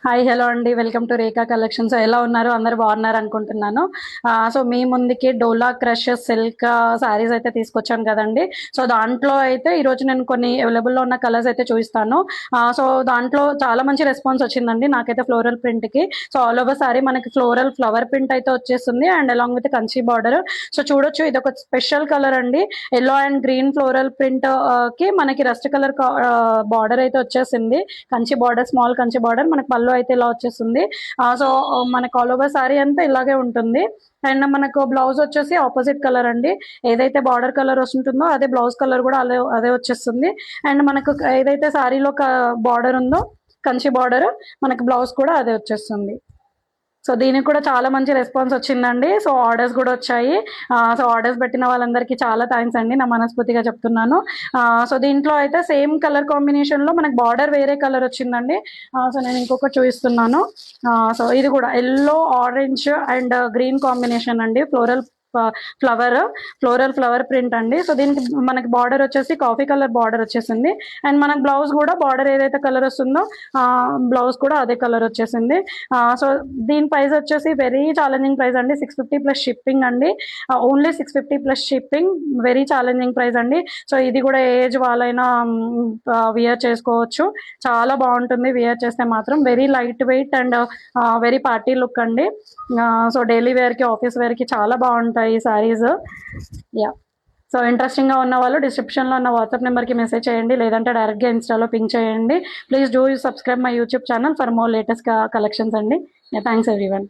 Hi hello అండి, welcome to Rekha collections. ఎలా ఉన్నారు? అందరు బాగున్నారు అనుకుంటున్నాను. సో మీ ముందుకి డోలా క్రష్ సిల్క్ శారీస్ అయితే తీసుకొచ్చాను కదండి. సో దాంట్లో అయితే ఈరోజు నేను కొన్ని అవైలబుల్లో ఉన్న కలర్స్ అయితే చూపిస్తాను. సో దాంట్లో చాలా మంచి రెస్పాన్స్ వచ్చిందండి నాకైతే ఫ్లోరల్ ప్రింట్కి. సో ఆల్ ఓవర్ శారీ మనకి ఫ్లోరల్ ఫ్లవర్ ప్రింట్ అయితే వచ్చేస్తుంది and along with Kanchi border. So చూడొచ్చు, ఇది ఒక స్పెషల్ కలర్ అండి. Yellow and green floral print కి మనకి రస్ట్ కలర్ బార్డర్ అయితే వచ్చేసింది. Kanchi border, small Kanchi border, మనకి పళ్ళు అయితే ఇలా వచ్చేస్తుంది. సో మనకు ఆల్ ఓవర్ సారీ అంతా ఇలాగే ఉంటుంది. అండ్ మనకు బ్లౌజ్ వచ్చేసి ఆపోజిట్ కలర్ అండి. ఏదైతే బార్డర్ కలర్ వస్తుంటుందో అదే బ్లౌజ్ కలర్ కూడా అదే వచ్చేస్తుంది. అండ్ మనకు ఏదైతే సారీలో బార్డర్ ఉందో కంచి బార్డర్, మనకి బ్లౌజ్ కూడా అదే వచ్చేస్తుంది. సో దీనికి కూడా చాలా మంచి రెస్పాన్స్ వచ్చిందండి. సో ఆర్డర్స్ కూడా వచ్చాయి. సో ఆర్డర్స్ పెట్టిన వాళ్ళందరికీ చాలా థ్యాంక్స్ అండి, నా మనస్ఫూర్తిగా చెప్తున్నాను. సో దీంట్లో అయితే సేమ్ కలర్ కాంబినేషన్లో మనకు బార్డర్ వేరే కలర్ వచ్చిందండి. సో నేను ఇంకొకటి చూపిస్తున్నాను. సో ఇది కూడా yellow orange and green combination అండి. ఫ్లోరల్ ఫ్లవర్ ప్రింట్ అండి. సో దీనికి మనకి బార్డర్ వచ్చేసి కాఫీ కలర్ బార్డర్ వచ్చేసింది. అండ్ మనకు బ్లౌజ్ కూడా బార్డర్ ఏదైతే కలర్ వస్తుందో బ్లౌజ్ కూడా అదే కలర్ వచ్చేసింది. సో దీని ప్రైస్ వచ్చేసి వెరీ ఛాలెంజింగ్ ప్రైస్ అండి. 650 ప్లస్ షిప్పింగ్ అండి. Only 650 plus shipping. Very challenging price అండి. సో ఇది కూడా ఏజ్ వాళ్ళైనా వియర్ చేసుకోవచ్చు. చాలా బాగుంటుంది వియర్ చేస్తే మాత్రం. Very light weight and very party look అండి. సో డైలీ వేర్కి, ఆఫీస్ వేర్కి చాలా బాగుంటాయి ఈ సారీస్. యా, సో ఇంట్రెస్టింగ్గా ఉన్న వాళ్ళు డిస్క్రిప్షన్లో ఉన్న వాట్సాప్ నెంబర్కి మెసేజ్ చేయండి, లేదంటే డైరెక్ట్గా ఇన్స్టాలో పింక్ చేయండి. Please do subscribe my YouTube channel for more latest collections అండి. Thanks everyone.